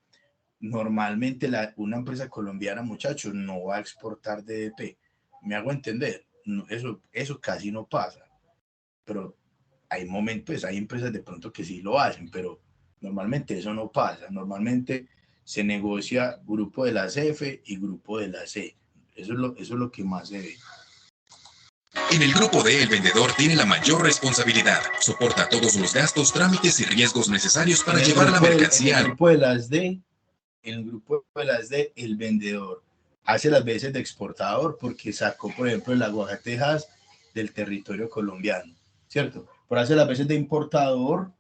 Normalmente una empresa colombiana, muchachos, no va a exportar DDP. ¿Me hago entender? No, eso casi no pasa. Pero hay momentos, hay empresas de pronto que sí lo hacen, pero normalmente eso no pasa. Normalmente se negocia grupo de la F y grupo de la C. Eso es lo que más se ve. En el grupo D, el vendedor tiene la mayor responsabilidad. Soporta todos los gastos, trámites y riesgos necesarios para llevar la mercancía. En el grupo de las D, el vendedor hace las veces de exportador porque sacó, por ejemplo, el aguacatejas del territorio colombiano, ¿cierto? Pero hace las veces de importador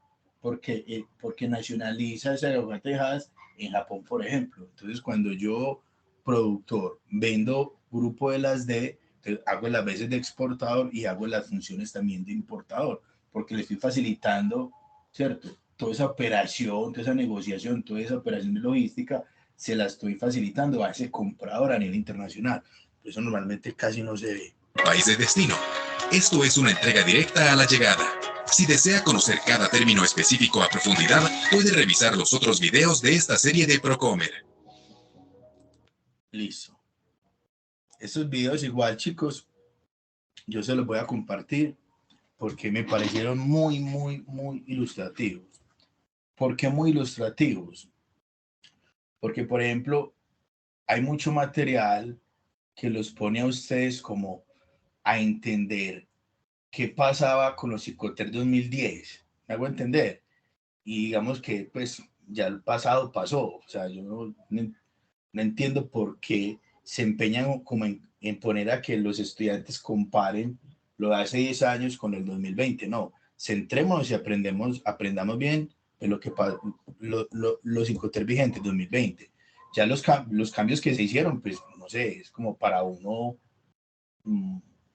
porque nacionaliza ese aguacatejas en Japón, por ejemplo. Entonces, cuando yo, productor, vendo grupo de las D, hago las veces de exportador y hago las funciones también de importador, porque le estoy facilitando, ¿cierto? Toda esa operación, toda esa negociación, toda esa operación de logística, se la estoy facilitando a ese comprador a nivel internacional. Eso normalmente casi no se ve. País de destino. Esto es una entrega directa a la llegada. Si desea conocer cada término específico a profundidad, puede revisar los otros videos de esta serie de Procomer. Listo. Estos videos igual, chicos, yo se los voy a compartir porque me parecieron muy, muy, muy ilustrativos. ¿Por qué muy ilustrativos? Porque, por ejemplo, hay mucho material que los pone a ustedes como a entender qué pasaba con los Icoter 2010. ¿Me hago entender? Y digamos que, pues, ya el pasado pasó. O sea, yo no entiendo por qué se empeñan como en poner a que los estudiantes comparen lo de hace 10 años con el 2020. No, centrémonos y aprendamos bien de lo que los Icoter vigentes 2020. Ya los cambios que se hicieron, pues, no sé, es como para uno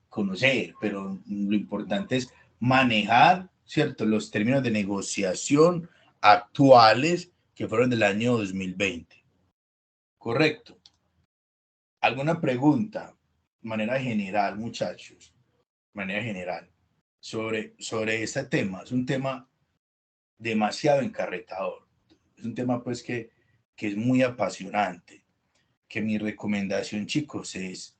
conocer, pero lo importante es manejar, ¿cierto?, los términos de negociación actuales que fueron del año 2020. Correcto. ¿Alguna pregunta de manera general, muchachos? De manera general, sobre este tema. Es un tema demasiado encarretador. Es un tema, pues, que es muy apasionante. Que mi recomendación, chicos, es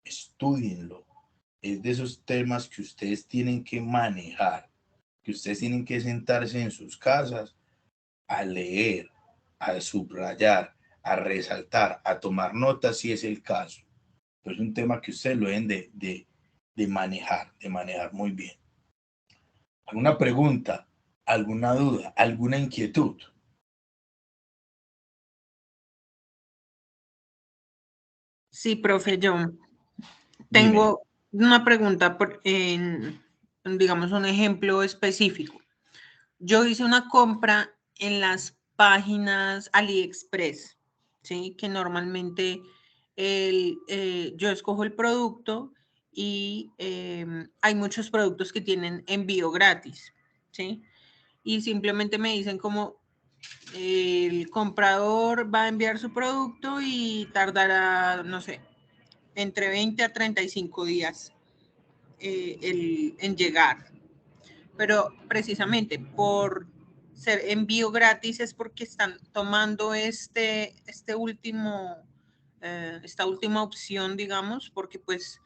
estudienlo. Es de esos temas que ustedes tienen que manejar, que ustedes tienen que sentarse en sus casas a leer, a subrayar, a resaltar, a tomar notas si es el caso. Pero es un tema que ustedes lo deben de manejar muy bien. ¿Alguna pregunta? ¿Alguna duda? ¿Alguna inquietud? Sí, profe, yo Dime. tengo una pregunta digamos, un ejemplo específico. Yo hice una compra en las páginas AliExpress, ¿sí? Que normalmente yo escojo el producto y hay muchos productos que tienen envío gratis, ¿sí? Y simplemente me dicen como el comprador va a enviar su producto y tardará, no sé, entre 20 a 35 días en llegar. Pero precisamente por ser envío gratis es porque están tomando esta última opción, digamos, porque pues,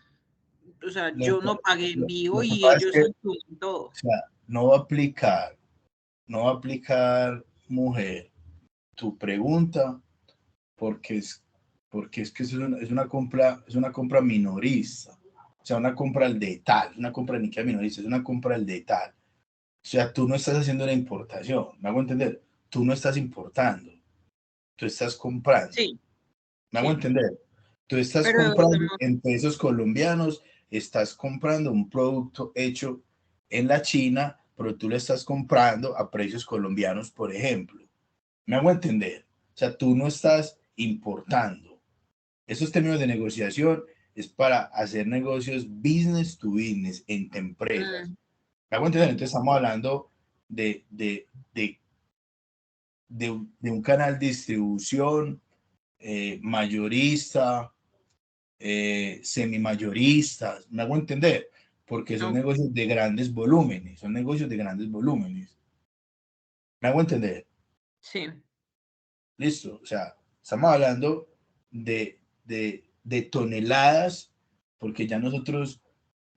o sea, yo no pagué envío Lo que y pasa es ellos que, asumen todo. o sea, no va a aplicar, mujer, tu pregunta, porque es que es una compra minorista, o sea, una compra al detalle, una compra ni que minorista, es una compra al detalle. O sea, tú no estás haciendo la importación, ¿me hago entender? Tú no estás importando, tú estás comprando. Sí, ¿Me hago sí. entender? Tú estás Pero comprando digamos, en pesos colombianos, estás comprando un producto hecho en la China, pero tú lo estás comprando a precios colombianos, por ejemplo. ¿Me hago entender? O sea, tú no estás importando. Esos términos de negociación es para hacer negocios business to business entre empresas. ¿Me hago entender? Entonces estamos hablando de, de, de, de un canal de distribución mayorista, semimayoristas, me hago entender, porque son no, negocios de grandes volúmenes, son negocios de grandes volúmenes. Me hago entender. sí, Listo, o sea, estamos hablando de toneladas, porque ya nosotros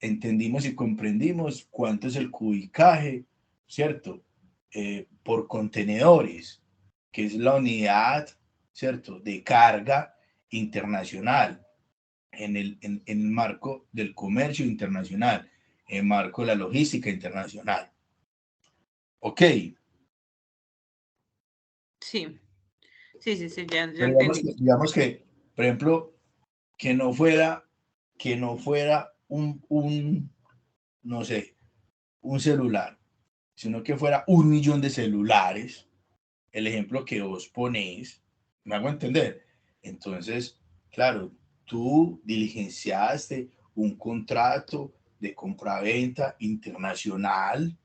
entendimos y comprendimos cuánto es el cubicaje, ¿cierto? Por contenedores, que es la unidad, ¿cierto? De carga internacional en el marco del comercio internacional, en el marco de la logística internacional. Ok, sí, sí, ya pero entendí. digamos que, por ejemplo, que no fuera no sé, un celular, sino que fuera 1.000.000 de celulares, el ejemplo que vos ponéis, ¿me hago entender? Entonces, claro, tú diligenciaste un contrato de compraventa internacional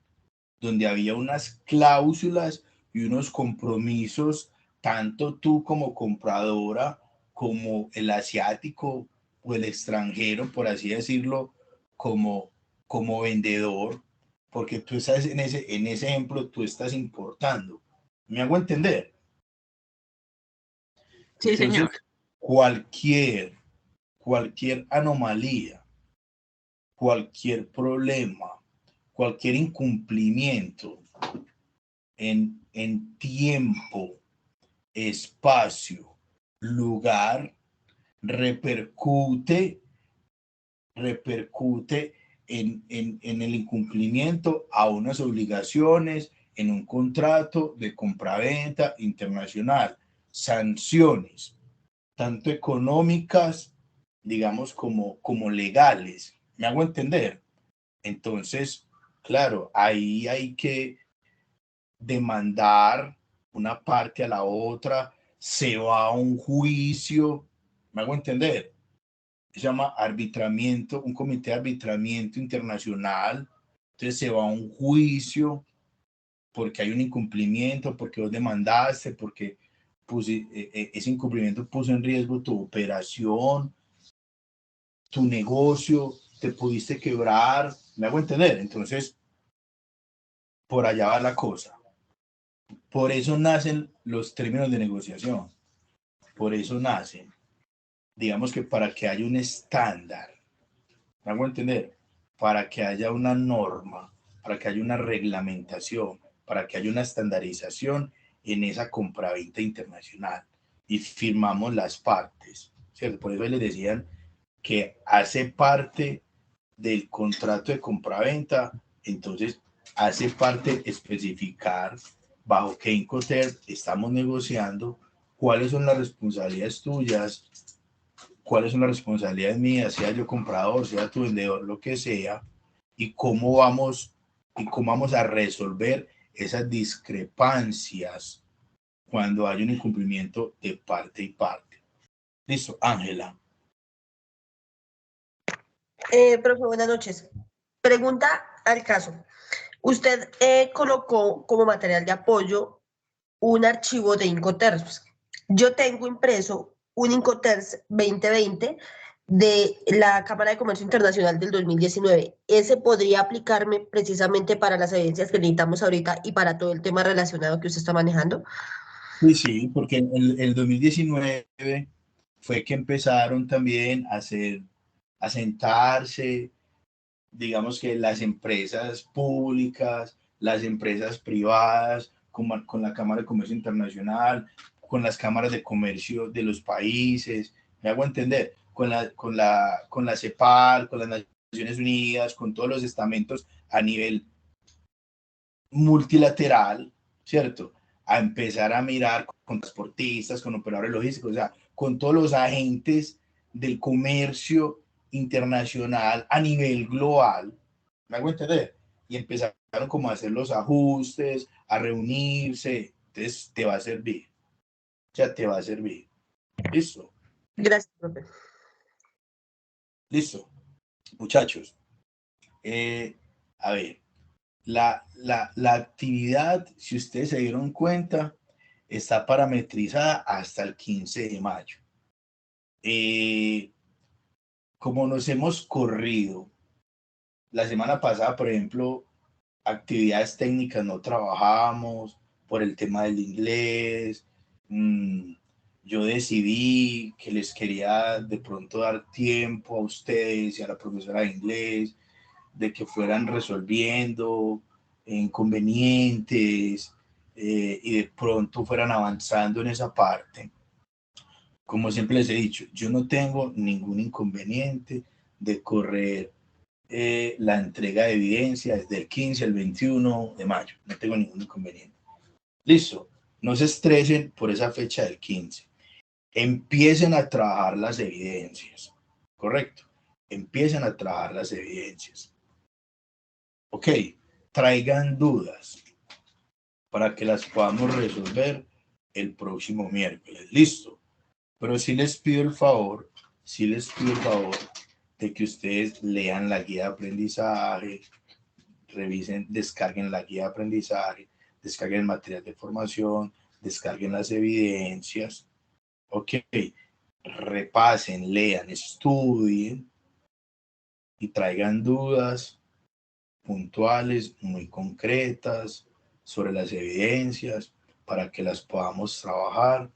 donde había unas cláusulas y unos compromisos, tanto tú como compradora, como el asiático o el extranjero, por así decirlo, como vendedor, porque tú estás en ese ejemplo, tú estás importando. ¿Me hago entender? Sí, Entonces, señor. cualquier anomalía, cualquier problema, cualquier incumplimiento en tiempo, espacio, lugar, repercute en el incumplimiento a unas obligaciones en un contrato de compraventa internacional, sanciones, tanto económicas, digamos, como legales. ¿Me hago entender? Entonces, claro, ahí hay que demandar una parte a la otra, se va a un juicio, ¿me hago entender? Se llama arbitramiento, un comité de arbitramiento internacional, entonces se va a un juicio porque hay un incumplimiento, porque vos demandaste, porque ese incumplimiento puso en riesgo tu operación, tu negocio, te pudiste quebrar, ¿me hago entender? Entonces, por allá va la cosa. Por eso nacen los términos de negociación. Por eso nacen. Digamos que para que haya un estándar, ¿me hago entender? Para que haya una norma, para que haya una reglamentación, para que haya una estandarización en esa compraventa internacional. Y firmamos las partes, ¿cierto? Por eso les decían que hace parte del contrato de compraventa, entonces hace parte especificar bajo qué Incoterm estamos negociando, cuáles son las responsabilidades tuyas, cuáles son las responsabilidades mías, sea yo comprador, sea tu vendedor, lo que sea, y cómo vamos a resolver esas discrepancias cuando hay un incumplimiento de parte y parte. Listo, Ángela. Profe, buenas noches. Pregunta al caso. Usted colocó como material de apoyo un archivo de Incoterms. Yo tengo impreso un Incoterms 2020 de la Cámara de Comercio Internacional del 2019. Ese podría aplicarme precisamente para las evidencias que necesitamos ahorita y para todo el tema relacionado que usted está manejando. Sí, sí, porque en el 2019 fue que empezaron también a sentarse, digamos que las empresas públicas, las empresas privadas, con la Cámara de Comercio Internacional, con las cámaras de comercio de los países, me hago entender, con la CEPAL, con las Naciones Unidas, con todos los estamentos a nivel multilateral, ¿cierto? A empezar a mirar con transportistas, con operadores logísticos, o sea, con todos los agentes del comercio internacional a nivel global, ¿me hago entender? Y empezaron como a hacer los ajustes, a reunirse, entonces te va a servir, o sea, te va a servir. ¿Listo? Gracias, profe. Listo. Muchachos, a ver, la actividad, si ustedes se dieron cuenta, está parametrizada hasta el 15 de mayo. Como nos hemos corrido, la semana pasada, por ejemplo, actividades técnicas no trabajábamos por el tema del inglés. Yo decidí que les quería de pronto dar tiempo a ustedes y a la profesora de inglés, de que fueran resolviendo inconvenientes y de pronto fueran avanzando en esa parte. Como siempre les he dicho, yo no tengo ningún inconveniente de correr la entrega de evidencia desde el 15 al 21 de mayo. No tengo ningún inconveniente. Listo. No se estresen por esa fecha del 15. Empiecen a trabajar las evidencias. Correcto. Empiecen a trabajar las evidencias. Ok. Traigan dudas para que las podamos resolver el próximo miércoles. Listo. Pero sí les pido el favor de que ustedes lean la guía de aprendizaje, revisen, descarguen la guía de aprendizaje, descarguen el material de formación, descarguen las evidencias, ok, repasen, lean, estudien y traigan dudas puntuales, muy concretas sobre las evidencias para que las podamos trabajar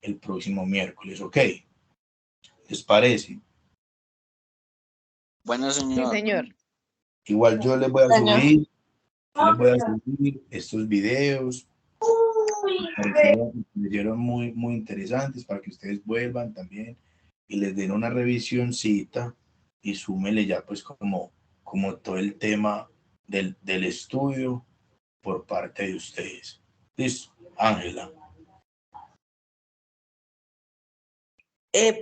el próximo miércoles, ok. ¿Les parece? Bueno, señor. Sí, señor. Igual yo les voy a subir estos videos. Me parecieron muy, muy interesantes para que ustedes vuelvan también y les den una revisioncita y súmele ya pues como todo el tema del estudio por parte de ustedes. Listo, Ángela.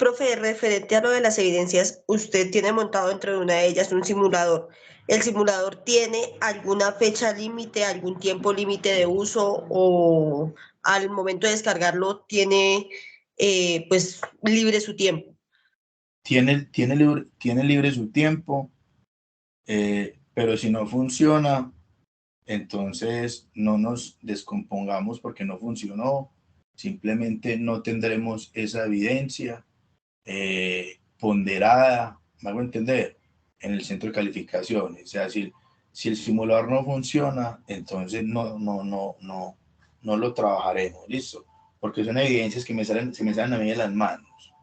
Profe, referente a lo de las evidencias, usted tiene montado dentro de una de ellas un simulador. ¿El simulador tiene alguna fecha límite, algún tiempo límite de uso o al momento de descargarlo tiene pues libre su tiempo? Tiene libre su tiempo, pero si no funciona, entonces no nos descompongamos porque no funcionó. Simplemente no tendremos esa evidencia ponderada, me hago entender, en el centro de calificaciones. O sea, si el simulador no funciona, entonces no lo trabajaremos, ¿listo? Porque son evidencias que se me salen a mí de las manos.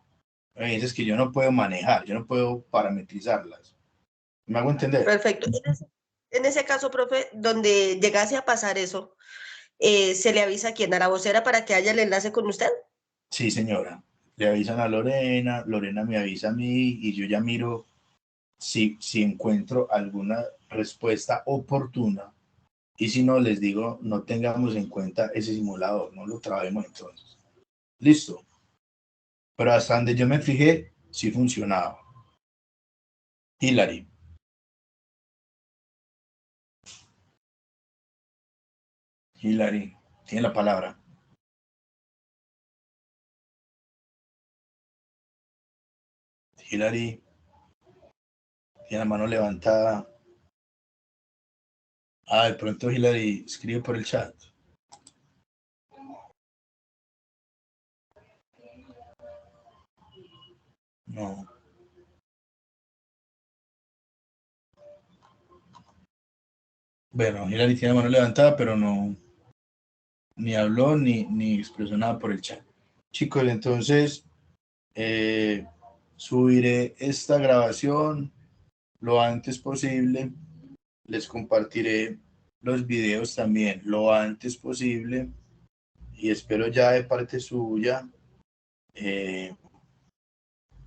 Evidencias que yo no puedo manejar, yo no puedo parametrizarlas. ¿Me hago entender? Perfecto. En ese caso, profe, donde llegase a pasar eso, ¿se le avisa a quién? ¿A la vocera para que haya el enlace con usted? Sí, señora. Le avisan a Lorena, Lorena me avisa a mí y yo ya miro si encuentro alguna respuesta oportuna. Y si no, les digo, no tengamos en cuenta ese simulador, no lo trabajemos entonces. Listo. Pero hasta donde yo me fijé, sí funcionaba. Hilary. Hilary, tiene la palabra. Hilary, tiene la mano levantada. De pronto Hilary escribe por el chat. No. Bueno, Hilary tiene la mano levantada, pero no, ni habló ni expresó nada por el chat. Chicos, entonces subiré esta grabación lo antes posible. Les compartiré los videos también lo antes posible y espero ya de parte suya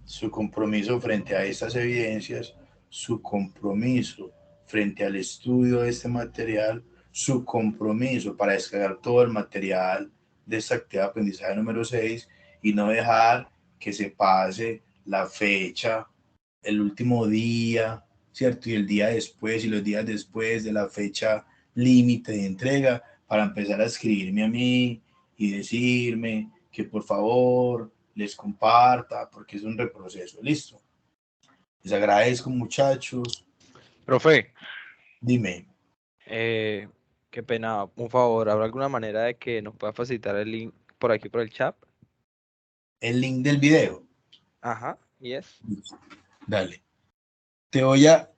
su compromiso frente a estas evidencias, su compromiso frente al estudio de este material, su compromiso para descargar todo el material de esta actividad de aprendizaje número 6 y no dejar que se pase la fecha, el último día, ¿cierto? Y el día después y los días después de la fecha límite de entrega para empezar a escribirme a mí y decirme que por favor les comparta, porque es un reproceso. Listo. Les agradezco, muchachos. Profe, Dime. qué pena, un favor, ¿habrá alguna manera de que nos pueda facilitar el link por aquí por el chat? El link del video. Ajá, yes. Dale. Te voy a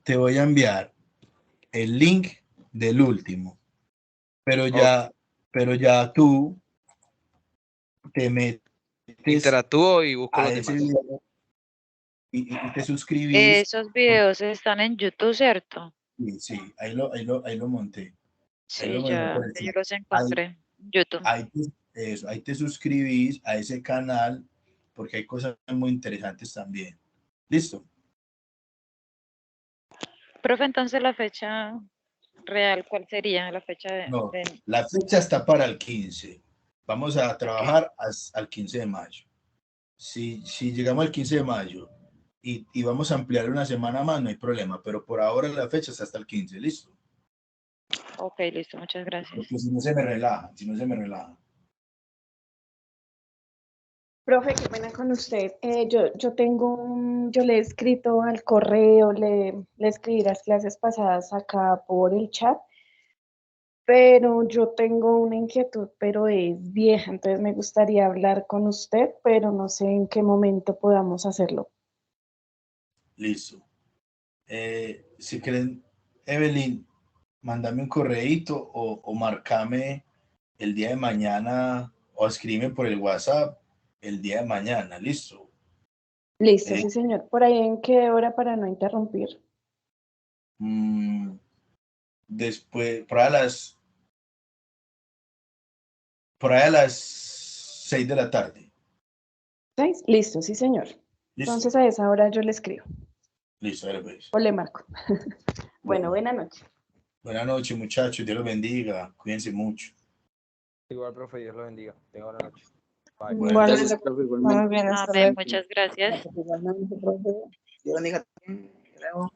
enviar el link del último, pero ya tú te metes Interactúo y busco a los ese demás. video y te suscribís. Esos videos están en YouTube, ¿cierto? Sí, ahí lo monté. Sí, ya yo los encontré en YouTube. Ahí te suscribís a ese canal porque hay cosas muy interesantes también. ¿Listo? Profe, entonces la fecha real, ¿cuál sería la fecha de...? No, la fecha está para el 15. Vamos a trabajar al 15 de mayo. Si llegamos al 15 de mayo y vamos a ampliar una semana más, no hay problema, pero por ahora la fecha está hasta el 15, ¿listo? Ok, listo, muchas gracias. Porque si no se me relaja. Profe, qué pena con usted. Yo le he escrito al correo, le escribí las clases pasadas acá por el chat, pero yo tengo una inquietud, pero es vieja, entonces me gustaría hablar con usted, pero no sé en qué momento podamos hacerlo. Listo. Si quieren, Evelyn, mándame un correíto o marcame el día de mañana o escríbeme por el WhatsApp el día de mañana, ¿listo? Listo, sí, señor. ¿Por ahí en qué hora para no interrumpir? Después, por ahí a las 6 de la tarde. ¿6? Listo, sí, señor. ¿Listo? Entonces a esa hora yo le escribo. Listo, pues. O le marco. Bueno, buena noche. Buenas noches, muchachos. Dios los bendiga. Cuídense mucho. Igual, profe, Dios lo bendiga. Tenga buena noche. Bye. Bueno, Gracias, profe, igualmente. Muy bien, hasta Amén, luego. muchas gracias. Igualmente, profe. Dios bendiga. Hasta luego.